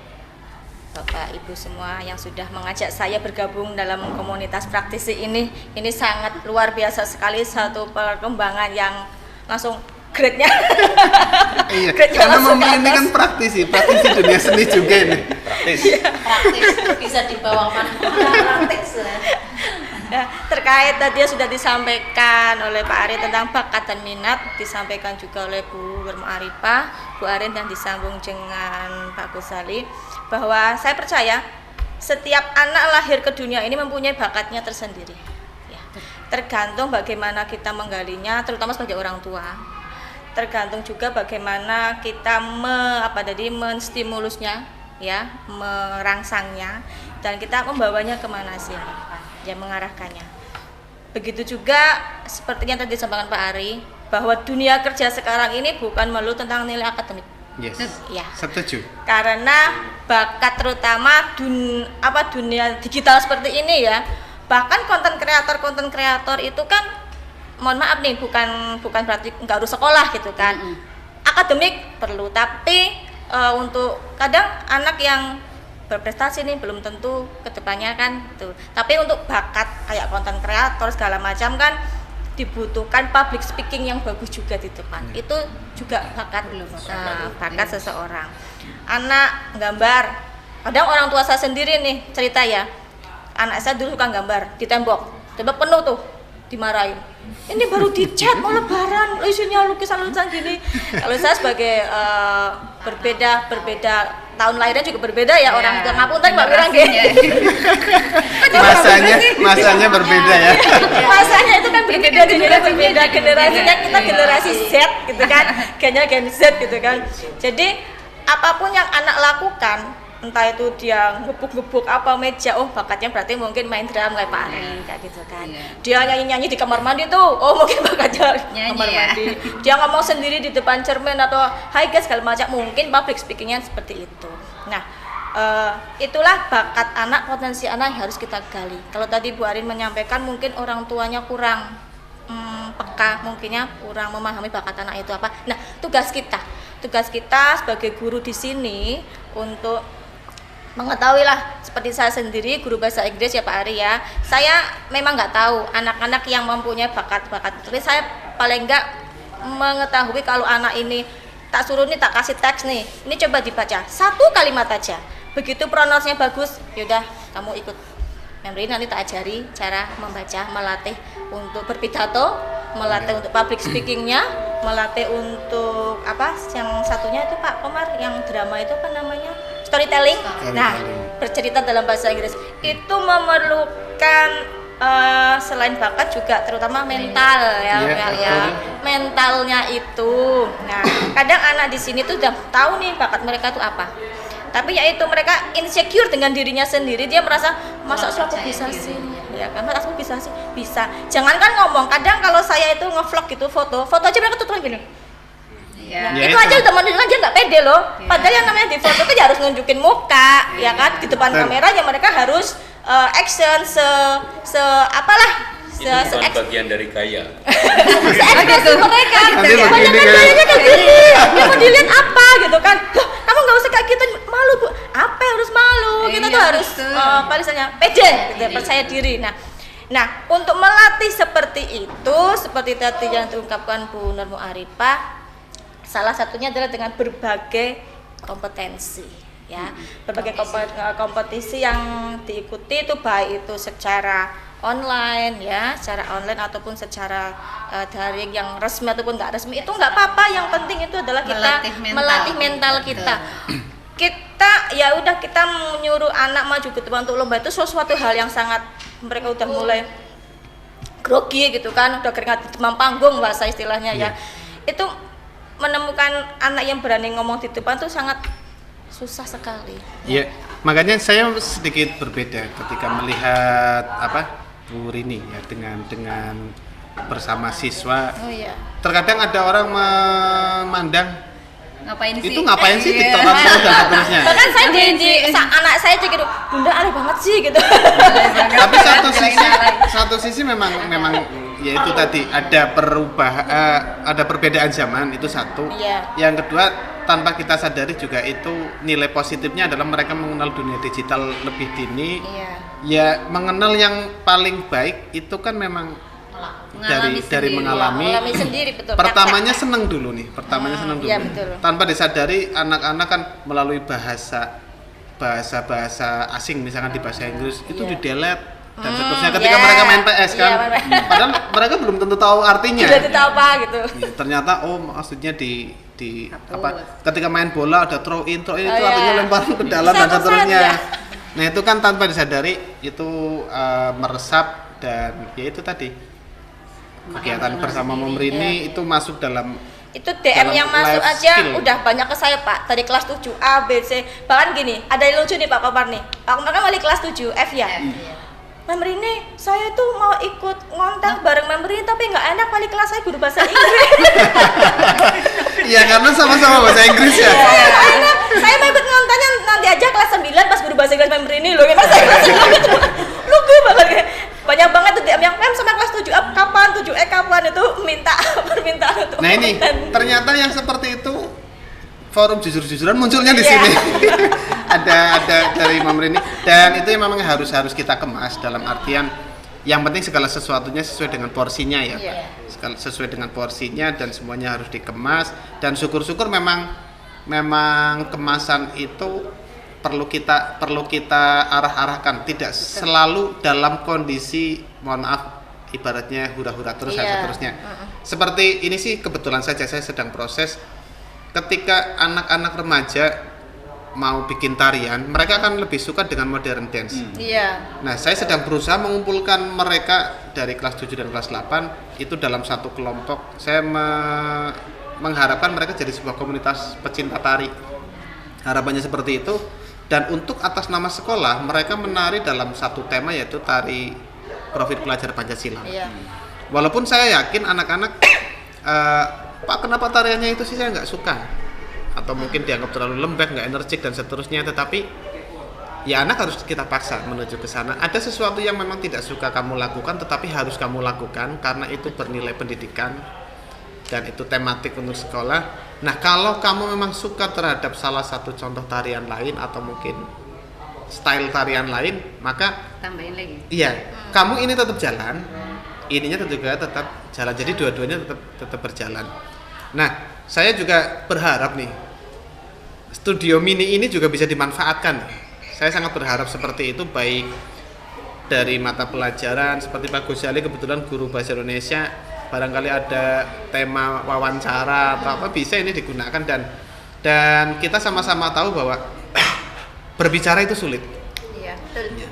Bapak Ibu semua yang sudah mengajak saya bergabung dalam komunitas praktisi ini. Ini sangat luar biasa sekali, satu perkembangan yang langsung grade-nya. Iya, karena ini kan praktisi dunia seni juga ini. Praktis bisa dibawa mana-mana praktis. Nah, terkait tadi sudah disampaikan oleh Pak Ari tentang bakat dan minat, disampaikan juga oleh Bu Arifah, Bu Arin, dan disambung dengan Pak Gusali, bahwa saya percaya setiap anak lahir ke dunia ini mempunyai bakatnya tersendiri. Ya. Tergantung bagaimana kita menggalinya, terutama sebagai orang tua. Tergantung juga bagaimana kita menstimulusnya, ya, merangsangnya, dan kita membawanya kemana sih, ya, mengarahkannya. Begitu juga seperti yang tadi disampaikan Pak Ari, bahwa dunia kerja sekarang ini bukan melulu tentang nilai akademik. Yes. Ya. Setuju. Karena bakat terutama dunia digital seperti ini ya, bahkan konten kreator itu kan, mohon maaf nih, bukan berarti nggak harus sekolah gitu kan. Akademik perlu, tapi untuk kadang anak yang berprestasi nih belum tentu kedepannya kan gitu. Tapi untuk bakat kayak konten kreator segala macam kan dibutuhkan public speaking yang bagus juga di depan. Itu juga bakat seseorang. Anak gambar, kadang orang tua saya sendiri nih cerita ya, anak saya dulu suka gambar di tembok penuh tuh, dimarahin. Ini baru dicat mau lebaran, isinya lukisan-lukisan gini. Kalau saya sebagai berbeda tahun lahirnya juga berbeda ya, orang tua ngapunten Mbak Wirang masanya berbeda ya. Masanya itu kan berbeda generasinya, kita generasi Z gitu kan, Gen Z gitu kan. Jadi apapun yang anak lakukan, entah itu dia ngebuk-ngebuk apa meja, oh bakatnya berarti mungkin main drum kayak Pak Ari kayak gitu kan. Dia nyanyi-nyanyi di kamar mandi tuh, oh mungkin bakatnya kamar mandi. Dia ngomong sendiri di depan cermin atau hai guys segala macam, mungkin public speakingnya seperti itu. Nah, itulah bakat anak, potensi anak yang harus kita gali. Kalau tadi Bu Arin menyampaikan mungkin orang tuanya kurang peka, mungkinnya kurang memahami bakat anak itu apa. Nah, tugas kita tugas kita sebagai guru di sini untuk mengetahui lah, seperti saya sendiri guru bahasa Inggris ya Pak Ari ya, saya memang nggak tahu anak-anak yang mempunyai bakat-bakat, tapi saya paling nggak mengetahui kalau anak ini tak suruh nih, tak kasih teks nih, ini coba dibaca 1 kalimat aja, begitu pronounce-nya bagus, yaudah kamu ikut memory, nanti tak ajari cara membaca, melatih untuk berpidato, melatih untuk public speakingnya, melatih untuk apa yang satunya itu Pak Komar yang drama itu apa namanya, storytelling. Nah, bercerita dalam bahasa Inggris itu memerlukan selain bakat juga terutama mental ya, mentalnya itu. Nah, kadang anak di sini tuh udah tahu nih bakat mereka tuh apa, tapi yaitu mereka insecure dengan dirinya sendiri, dia merasa masa aku bisa sih, ya kan, masa aku bisa sih, bisa. Jangankan ngomong, kadang kalau saya itu ngevlog gitu, foto aja mereka tutup gini. Nah, itu aja udah menunjukkan dia nggak pede loh. Padahal yang namanya di foto itu ya harus nunjukin muka, ya kan, di depan kamera ya mereka harus action itu bukan bagian dari gaya. Se-ekspresi mereka. Banyak kan gayanya kayak gini. Yang mau dilihat apa gitu kan? Loh, kamu nggak usah kayak gitu, malu Bu. Apa yang harus malu? Kita tuh harus misalnya pede, gitu, percaya diri. Nah, untuk melatih seperti itu, seperti tadi yang diungkapkan Bu Nur Muarifah, salah satunya adalah dengan berbagai kompetensi. Ya, berbagai kompetisi yang diikuti itu baik itu secara online ya, secara online ataupun secara daring, yang resmi ataupun nggak resmi itu nggak apa-apa, yang penting itu adalah kita melatih mental kita. Kita ya udah, kita menyuruh anak maju ke depan untuk lomba itu sesuatu hal yang sangat, mereka udah mulai grogi gitu kan, udah keringat di depan panggung bahasa istilahnya ya. Itu menemukan anak yang berani ngomong di depan tuh sangat susah sekali. Iya, makanya saya sedikit berbeda ketika melihat Bu Rini ya dengan bersama siswa. Oh iya. Terkadang ada orang memandang Ngapain sih? itu ngapain sih TikTokan dan seterusnya. Bahkan saya anak saya aja gitu, Bunda aneh banget sih gitu. Tapi satu sisi memang ya itu tadi ada ada perbedaan zaman, itu satu. Iya. Yang kedua, tanpa kita sadari juga itu nilai positifnya adalah mereka mengenal dunia digital lebih dini. Iya. Ya, mengenal yang paling baik itu kan memang dari mengalami sendiri, betul. Pertamanya seneng dulu nih, Iya, betul. Tanpa disadari anak-anak kan melalui bahasa asing, misalkan di bahasa Inggris itu di-delete dan seterusnya ketika mereka main PS kan. Padahal mereka belum tentu tahu artinya. Tidak tahu apa gitu. Ya, ternyata maksudnya di ketika main bola ada throw in itu artinya lemparan ke dalam dan seterusnya. Nah, itu kan tanpa disadari itu meresap, dan ya itu tadi kegiatan bersama Memrini itu masuk dalam itu DM yang masuk aja skill. Udah banyak ke saya Pak, dari kelas 7 A, B, C, bahkan gini, ada yang lucu nih Pak Komar nih, Pak Komar kan balik kelas 7 F ya. Memrini, saya tuh mau ikut ngontak bareng Memrini tapi nggak enak, balik kelas saya guru bahasa Inggris. Iya, karena sama-sama bahasa Inggris ya. Saya mau ikut ngontaknya nanti aja kelas 9 pas guru bahasa Inggris Memrini loh, gimana saya kelas 9 lugu banget. Banyak banget tuh DM yang sampai kelas 7 kapan, 7E kapan, itu minta permintaan untuk Nah ini ternyata yang seperti itu forum jujur-jujuran munculnya di sini. ada dari Memrini, dan itu yang memang harus kita kemas dalam artian yang penting segala sesuatunya sesuai dengan porsinya ya. Sesuai dengan porsinya dan semuanya harus dikemas, dan syukur-syukur memang kemasan itu perlu kita arah-arahkan, tidak selalu dalam kondisi mohon maaf ibaratnya hura-hura terus dan seterusnya. Seperti ini sih kebetulan saja saya sedang proses ketika anak-anak remaja mau bikin tarian, mereka akan lebih suka dengan modern dance. Nah, saya sedang berusaha mengumpulkan mereka dari kelas 7 dan kelas 8 itu dalam satu kelompok. Saya mengharapkan mereka jadi sebuah komunitas pecinta tari. Harapannya seperti itu. Dan untuk atas nama sekolah, mereka menari dalam satu tema, yaitu tari Profil Pelajar Pancasila. Walaupun saya yakin anak-anak, Pak kenapa tariannya itu sih saya nggak suka, atau mungkin dianggap terlalu lembek, nggak energik dan seterusnya. Tetapi ya anak harus kita paksa menuju ke sana. Ada sesuatu yang memang tidak suka kamu lakukan, tetapi harus kamu lakukan karena itu bernilai pendidikan. dan itu tematik untuk sekolah. Nah, kalau kamu memang suka terhadap salah satu contoh tarian lain atau mungkin style tarian lain, maka Tambahin lagi. iya, kamu ini tetap jalan, ininya juga tetap jalan. Jadi dua-duanya tetap berjalan. Nah, saya juga berharap nih studio mini ini juga bisa dimanfaatkan. Saya sangat berharap seperti itu, baik dari mata pelajaran seperti Pak Gusali kebetulan guru bahasa Indonesia, barangkali ada tema wawancara atau apa bisa ini digunakan, dan kita sama-sama tahu bahwa berbicara itu sulit. Iya, betul.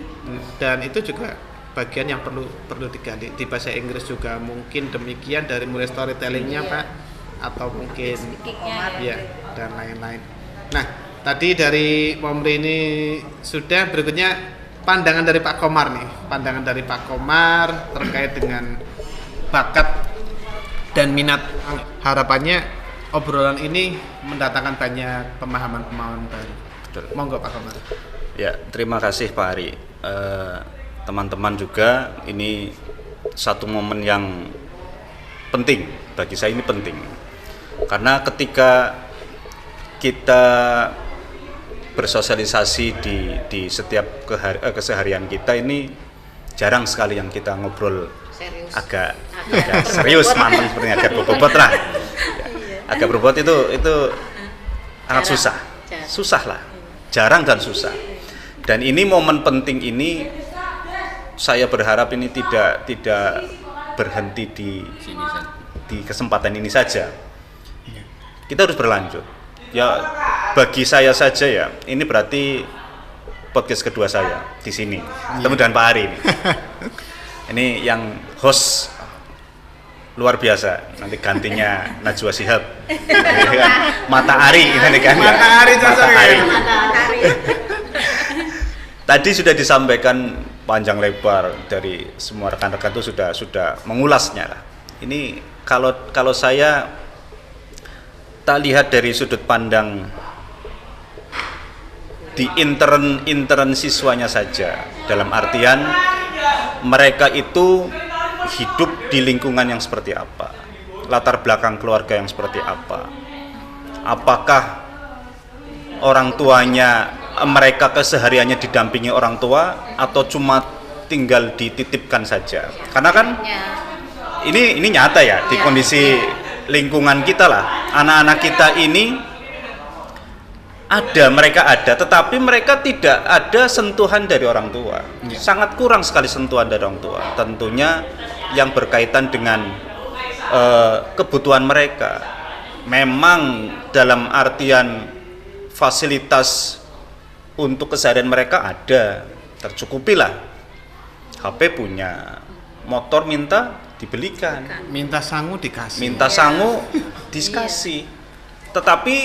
Dan itu juga bagian yang perlu digali. Di bahasa Inggris juga mungkin demikian, dari mulai storytellingnya Pak, atau mungkin ya dan lain-lain. Nah, tadi dari Momri ini sudah, berikutnya pandangan dari Pak Komar nih. Pandangan dari Pak Komar terkait dengan bakat dan minat. Harapannya obrolan ini mendatangkan banyak pemahaman-pemahaman baru. Betul. Monggo Pak Komar. Ya, terima kasih Pak Ari. Teman-teman juga, ini satu momen yang penting, bagi saya ini penting. Karena ketika kita bersosialisasi di setiap keseharian kita ini, jarang sekali yang kita ngobrol Serius. agak serius, mantap sepertinya, agak berbobot lah. Agak berbobot itu sangat susah. Susah lah. Jarang dan susah. Dan ini momen penting ini, saya berharap ini tidak berhenti di kesempatan ini saja. Kita harus berlanjut. Ya, bagi saya saja ya, ini berarti podcast kedua saya di sini. Ketemu dengan Pak Ari ini. Ini yang host luar biasa. Nanti gantinya Najwa Shihab. Mata Ari ini kan. Mata Ari cocok ya. Tadi sudah disampaikan panjang lebar dari semua rekan-rekan itu sudah mengulasnya lah. Ini kalau saya tak lihat dari sudut pandang di intern siswanya saja, dalam artian mereka itu hidup di lingkungan yang seperti apa, latar belakang keluarga yang seperti apa, apakah orang tuanya, mereka kesehariannya didampingi orang tua atau cuma tinggal dititipkan saja. Karena kan ini nyata ya, di kondisi lingkungan kita lah, anak-anak kita ini mereka ada, tetapi mereka tidak ada sentuhan dari orang tua. Sangat kurang sekali sentuhan dari orang tua. Tentunya yang berkaitan dengan kebutuhan mereka. Memang dalam artian fasilitas untuk keseharian mereka ada, tercukupi lah. HP punya, motor minta dibelikan, Minta sangu dikasih. minta sangu dikasih. Tetapi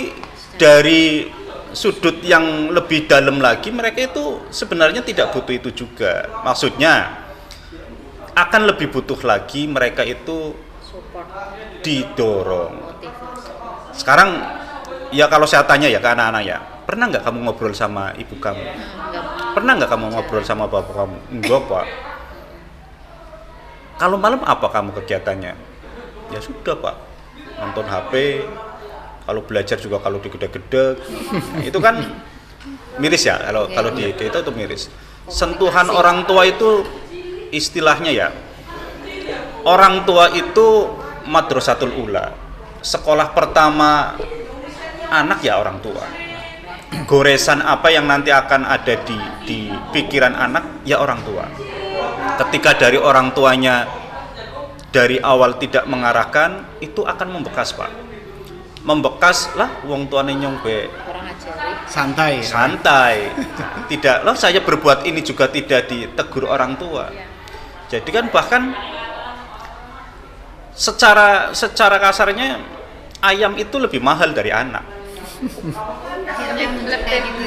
dari sudut yang lebih dalam lagi, mereka itu sebenarnya tidak butuh itu juga. Maksudnya akan lebih butuh lagi mereka itu didorong. Sekarang ya kalau saya tanya ya ke anak-anak ya, pernah nggak kamu ngobrol sama ibu kamu? Pernah nggak kamu ngobrol sama bapak kamu? Enggak Pak. Kalau malam apa kamu kegiatannya? Ya sudah Pak, nonton HP. Kalau belajar juga kalau digedek-gedek. Itu kan miris ya, kalau di kita itu miris. Sentuhan orang tua itu istilahnya ya, orang tua itu madrasatul ula, sekolah pertama anak ya orang tua. Goresan apa yang nanti akan ada di pikiran anak ya orang tua. Ketika dari orang tuanya dari awal tidak mengarahkan, itu akan membekas Pak. Membekas lah, wong tuane nyongbe Santai. Tidak loh, saya berbuat ini juga tidak ditegur orang tua. Jadi kan bahkan secara kasarnya ayam itu lebih mahal dari anak.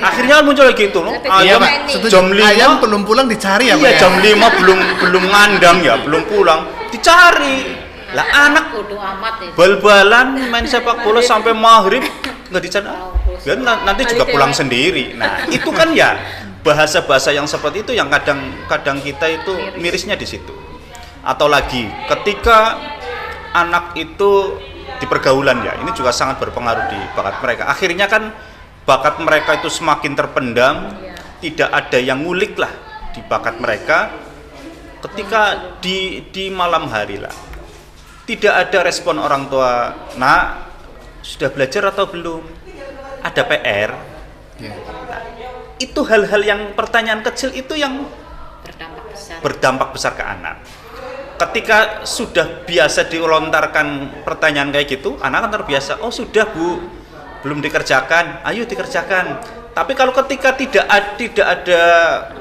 Akhirnya muncul gitu loh. Iya Ayam Pak, setuju. jam 5 Ayam belum pulang dicari ya Pak. iya, ya? jam 5 belum ngandang ya, belum pulang, dicari. Lah anak Bodoh amat ya. bal-balan main sepak bola sampai maghrib nggak dicari. Dan nanti juga pulang sendiri. Nah, itu kan ya bahasa-bahasa yang seperti itu yang kadang kita itu mirisnya di situ. Atau lagi ketika anak itu di pergaulan ya, ini juga sangat berpengaruh di bakat mereka. Akhirnya kan bakat mereka itu semakin terpendam, tidak ada yang ngulik lah di bakat mereka. Ketika di malam hari lah, tidak ada respon orang tua, nak sudah belajar atau belum, ada PR. Nah, itu hal-hal yang pertanyaan kecil itu yang berdampak besar ke anak. Ketika sudah biasa dilontarkan pertanyaan kayak gitu, anak kan terbiasa, oh sudah bu, belum dikerjakan, ayo dikerjakan. Tapi kalau ketika tidak ada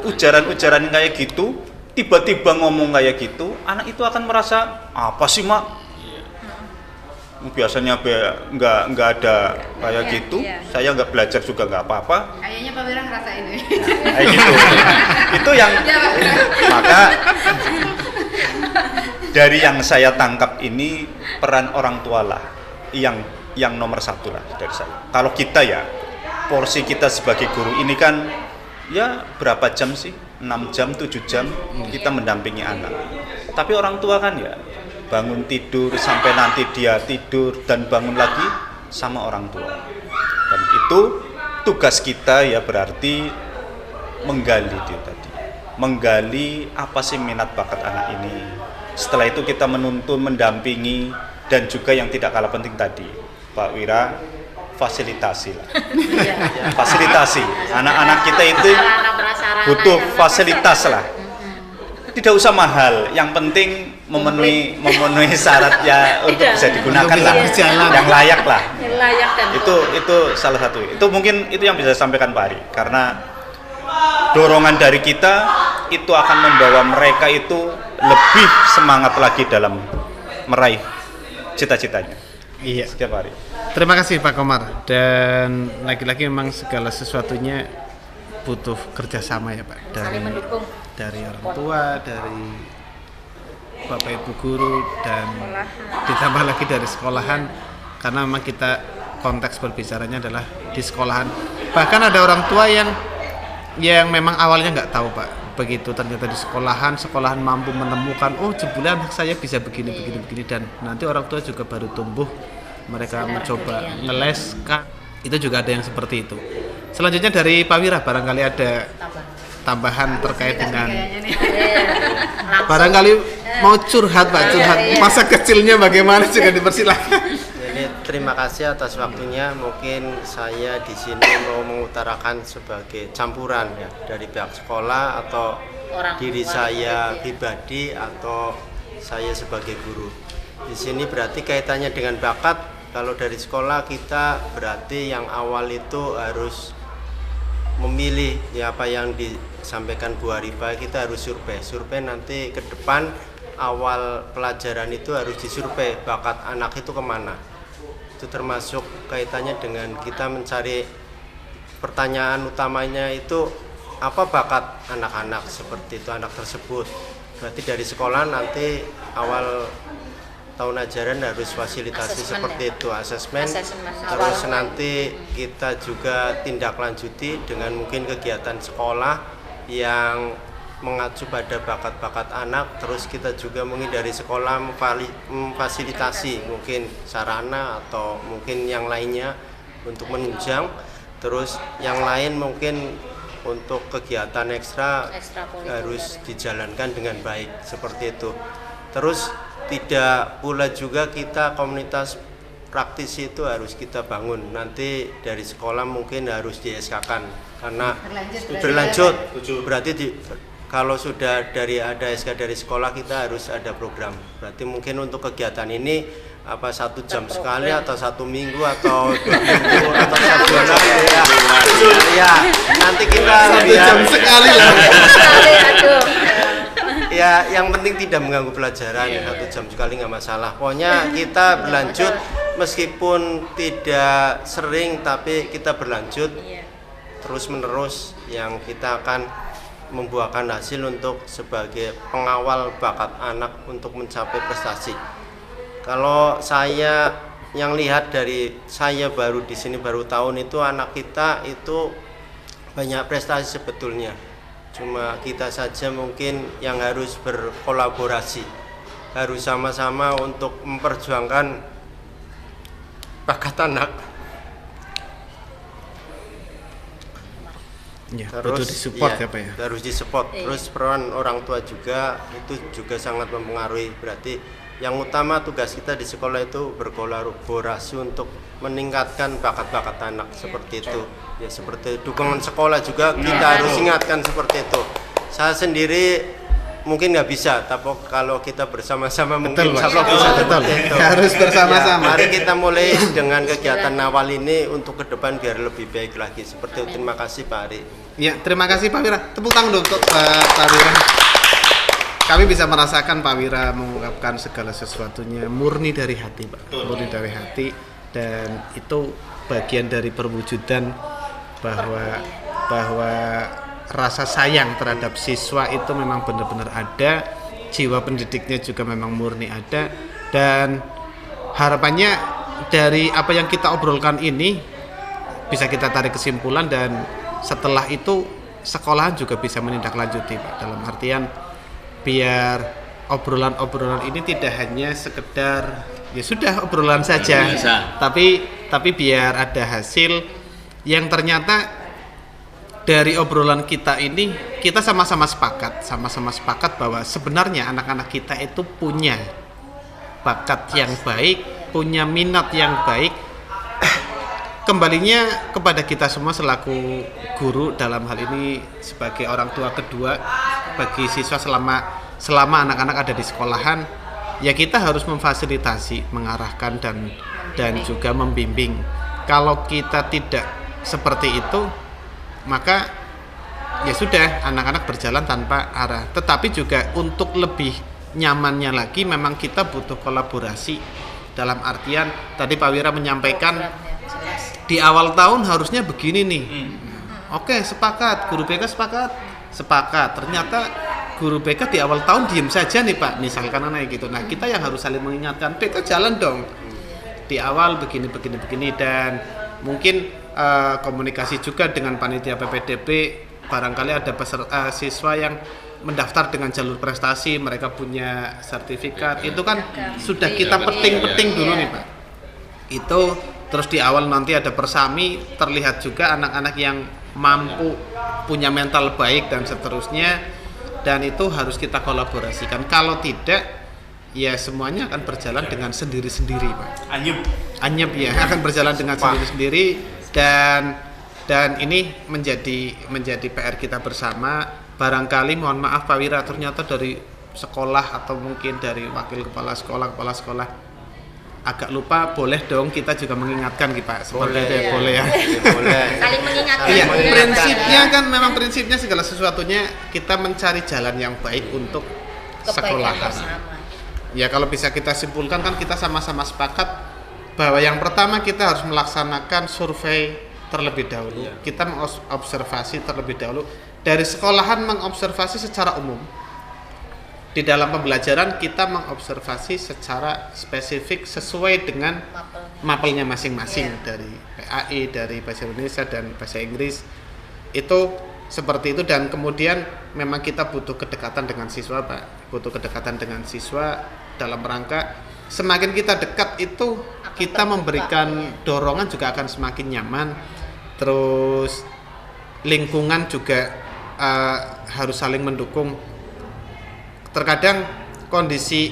ujaran-ujaran kayak gitu, tiba-tiba ngomong kayak gitu, anak itu akan merasa, apa sih mak? Biasanya nggak ada kayak gitu, saya nggak belajar juga nggak apa-apa. Kayaknya Pak Wira ngerasain ini. Kayak gitu. Itu yang maka dari yang saya tangkap ini peran orang tua lah yang nomor satu lah dari saya. Kalau kita ya porsi kita sebagai guru ini kan ya berapa jam sih? 6 jam, 7 jam kita mendampingi anak. Tapi orang tua kan ya bangun tidur sampai nanti dia tidur dan bangun lagi sama orang tua. Dan itu tugas kita ya berarti menggali dia tadi. Menggali apa sih minat bakat anak ini. Setelah itu kita menuntun, mendampingi, dan juga yang tidak kalah penting tadi, Pak Wira, fasilitasi lah. Fasilitasi. Anak-anak kita itu butuh fasilitas lah. Tidak usah mahal, yang penting memenuhi syaratnya untuk bisa digunakan lah, yang layak lah. Itu salah satu. Itu mungkin itu yang bisa saya sampaikan Pak Ari, karena dorongan dari kita itu akan membawa mereka itu lebih semangat lagi dalam meraih cita-citanya. Iya. Setiap hari. Terima kasih Pak Komar. Dan lagi-lagi memang segala sesuatunya butuh kerjasama ya Pak. Dari orang tua, dari Bapak Ibu guru, dan ditambah lagi dari sekolahan. Karena memang kita konteks berbicaranya adalah di sekolahan. Bahkan ada orang tua yang memang awalnya nggak tahu Pak, begitu ternyata di sekolahan mampu menemukan, oh jebule anak saya bisa begini, dan nanti orang tua juga baru tumbuh, mereka mencoba ngeles, itu juga ada yang seperti itu. Selanjutnya dari Pak Wira, barangkali ada tambahan terkait dengan barangkali mau curhat Pak, masa kecilnya bagaimana juga dipersilakan. Terima kasih atas waktunya. Mungkin saya di sini mau mengutarakan sebagai campuran ya dari pihak sekolah atau diri saya pribadi atau saya sebagai guru. Di sini berarti kaitannya dengan bakat. Kalau dari sekolah kita berarti yang awal itu harus memilih ya apa yang disampaikan Bu Arifa, kita harus survei nanti ke depan awal pelajaran itu harus disurvei bakat anak itu kemana. Itu termasuk kaitannya dengan kita mencari pertanyaan utamanya itu apa bakat anak-anak seperti itu, anak tersebut. Berarti dari sekolah nanti awal tahun ajaran harus fasilitasi seperti itu, asesmen. Terus nanti kita juga tindak lanjuti dengan mungkin kegiatan sekolah yang mengacu pada bakat-bakat anak. Terus kita juga mungkin dari sekolah memfasilitasi mungkin sarana atau mungkin yang lainnya untuk menunjang. Terus yang lain mungkin untuk kegiatan ekstra harus dijalankan dengan baik seperti itu. Terus tidak pula juga kita komunitas praktisi itu harus kita bangun. Nanti dari sekolah mungkin harus di-SK-kan karena berlanjut. Berarti kalau sudah ada SK dari sekolah kita harus ada program. Berarti mungkin untuk kegiatan ini apa 1 jam sekali atau 1 minggu atau 2 minggu atau 1 bulan ya. Nanti kita 1 jam sekali lah. Ya, yang penting tidak mengganggu pelajaran. 1 jam sekali nggak masalah. Pokoknya kita berlanjut meskipun tidak sering, tapi kita berlanjut terus menerus yang kita akan membuahkan hasil untuk sebagai pengawal bakat anak untuk mencapai prestasi. Kalau saya yang lihat dari saya baru di sini baru tahun itu anak kita itu banyak prestasi sebetulnya. Cuma kita saja mungkin yang harus berkolaborasi, harus sama-sama untuk memperjuangkan bakat anak. Ya, butuh disupport ya Pak ya. Harus disupport. Terus peran orang tua juga itu juga sangat mempengaruhi. Berarti yang utama tugas kita di sekolah itu berkolaborasi untuk meningkatkan bakat-bakat anak seperti itu. Ya seperti dukungan sekolah juga kita harus ingatkan seperti itu. Saya sendiri mungkin nggak bisa, tapi kalau kita bersama-sama mungkin Pak. sama bisa seperti itu. Harus bersama-sama. Ya, mari kita mulai dengan kegiatan awal ini untuk ke depan biar lebih baik lagi. Seperti itu. Terima kasih Pak Ari. Ya, terima kasih Pak Wira. Tepuk tangan dong untuk Pak Wira. Kami bisa merasakan Pak Wira mengungkapkan segala sesuatunya murni dari hati, Pak. Murni dari hati, dan itu bagian dari perwujudan bahwa rasa sayang terhadap siswa itu memang benar-benar ada, jiwa pendidiknya juga memang murni ada, dan harapannya dari apa yang kita obrolkan ini bisa kita tarik kesimpulan, dan setelah itu sekolahan juga bisa menindaklanjuti Pak, dalam artian biar obrolan-obrolan ini tidak hanya sekedar ya sudah obrolan saja, tapi biar ada hasil yang ternyata dari obrolan kita ini kita sama-sama sepakat bahwa sebenarnya anak-anak kita itu punya bakat yang baik, punya minat yang baik. Kembalinya kepada kita semua selaku guru, dalam hal ini sebagai orang tua kedua bagi siswa selama anak-anak ada di sekolahan, ya kita harus memfasilitasi, mengarahkan dan juga membimbing. Kalau kita tidak seperti itu, maka ya sudah, anak-anak berjalan tanpa arah. Tetapi juga untuk lebih nyamannya lagi memang kita butuh kolaborasi, dalam artian tadi Pak Wira menyampaikan di awal tahun harusnya begini nih. Oke, sepakat, guru BK sepakat. Ternyata guru BK di awal tahun diem saja nih Pak, misalkan anak gitu. Nah, kita yang harus saling mengingatkan, BK jalan dong. Di awal begini, dan mungkin komunikasi juga dengan panitia PPDB, barangkali ada siswa yang mendaftar dengan jalur prestasi, mereka punya sertifikat, itu kan sudah kita peting dulu nih Pak. Itu terus di awal nanti ada persami, terlihat juga anak-anak yang mampu, punya mental baik dan seterusnya, dan itu harus kita kolaborasikan. Kalau tidak, ya semuanya akan berjalan dengan sendiri-sendiri Pak. Anyep ya, akan berjalan dengan sendiri-sendiri. Dan ini menjadi PR kita bersama. Barangkali mohon maaf Pak Wira, ternyata dari sekolah atau mungkin dari wakil kepala sekolah agak lupa, boleh dong kita juga mengingatkan Pak, seperti itu ya, boleh ya. Boleh. Saling mengingatkan. Iya, prinsipnya segala sesuatunya kita mencari jalan yang baik untuk sekolahan. Ya kalau bisa kita simpulkan kan kita sama-sama sepakat bahwa yang pertama kita harus melaksanakan survei terlebih dahulu. Kita mengobservasi terlebih dahulu. Dari sekolahan mengobservasi secara umum. Di dalam pembelajaran kita mengobservasi secara spesifik sesuai dengan mapelnya masing-masing, dari PAI, dari bahasa Indonesia dan bahasa Inggris. Itu seperti itu, dan kemudian memang kita butuh kedekatan dengan siswa Pak. Butuh kedekatan dengan siswa dalam rangka semakin kita dekat itu kita memberikan dorongan juga akan semakin nyaman. Terus lingkungan juga harus saling mendukung. Terkadang kondisi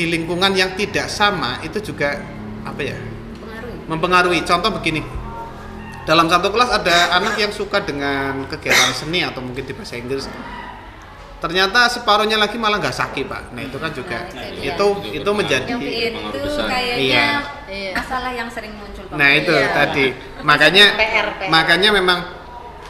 lingkungan yang tidak sama itu juga mempengaruhi. Contoh begini, dalam satu kelas ada anak yang suka dengan kegiatan seni atau mungkin di bahasa Inggris, ternyata separuhnya lagi malah nggak sakit Pak. Nah itu kan juga itu menjadi Itu kayaknya masalah yang sering muncul Pak. Nah itu tadi makanya memang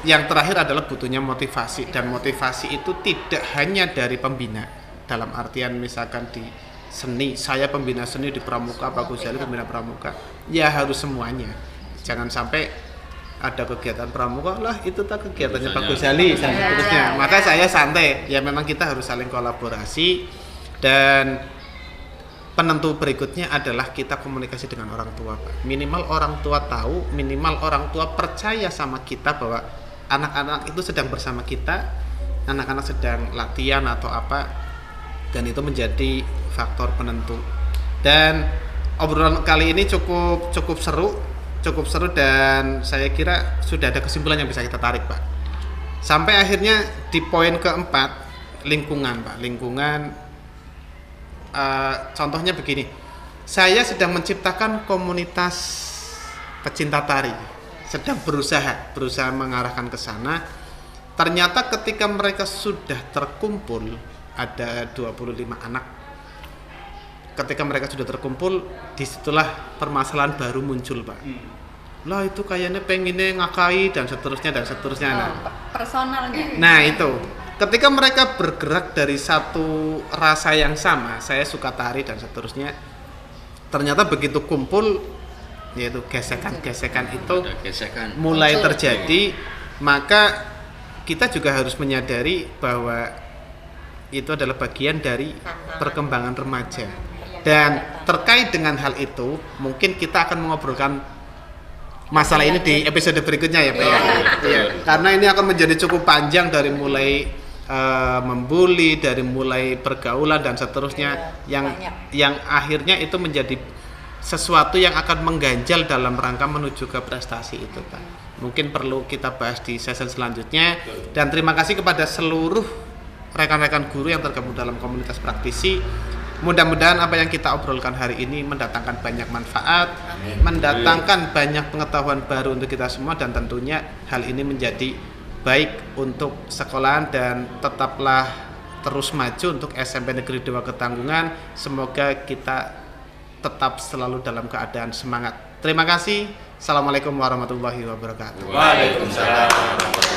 yang terakhir adalah butuhnya motivasi, dan motivasi itu tidak hanya dari pembina, dalam artian misalkan di seni, saya pembina seni di Pramuka, Pak Guzali pembina Pramuka, ya harus semuanya. Jangan sampai ada kegiatan Pramuka lah itu tak kegiatannya Pak Guzali dan seterusnya. Maka saya santai, ya memang kita harus saling kolaborasi, dan penentu berikutnya adalah kita komunikasi dengan orang tua Pak. Minimal orang tua tahu, minimal orang tua percaya sama kita bahwa anak-anak itu sedang bersama kita, anak-anak sedang latihan atau apa, dan itu menjadi faktor penentu. Dan obrolan kali ini cukup seru dan saya kira sudah ada kesimpulan yang bisa kita tarik, Pak. Sampai akhirnya di poin keempat, lingkungan, Pak. Contohnya begini, saya sedang menciptakan komunitas pecinta tari, sedang berusaha mengarahkan ke sana. Ternyata ketika mereka sudah terkumpul, ada 25 anak. Ketika mereka sudah terkumpul, disitulah permasalahan baru muncul, Pak. Lah itu kayaknya pengennya ngakai dan seterusnya. Personalnya. Nah itu, ketika mereka bergerak dari satu rasa yang sama, saya suka tari dan seterusnya, ternyata begitu kumpul, yaitu gesekan itu mulai terjadi, maka kita juga harus menyadari bahwa itu adalah bagian dari perkembangan remaja. Dan terkait dengan hal itu, mungkin kita akan mengobrolkan masalah ini di episode berikutnya ya, Pak. Iya. Karena ini akan menjadi cukup panjang, dari mulai membuli, dari mulai pergaulan dan seterusnya, yang akhirnya itu menjadi sesuatu yang akan mengganjal dalam rangka menuju ke prestasi itu, Pak. Mungkin perlu kita bahas di sesi selanjutnya. Dan terima kasih kepada seluruh rekan-rekan guru yang tergabung dalam komunitas praktisi. Mudah-mudahan apa yang kita obrolkan hari ini mendatangkan banyak manfaat, mendatangkan banyak pengetahuan baru untuk kita semua, dan tentunya hal ini menjadi baik untuk sekolahan, dan tetaplah terus maju untuk SMP Negeri 2 Ketanggungan. Semoga kita tetap selalu dalam keadaan semangat. Terima kasih. Assalamualaikum warahmatullahi wabarakatuh. Waalaikumsalam.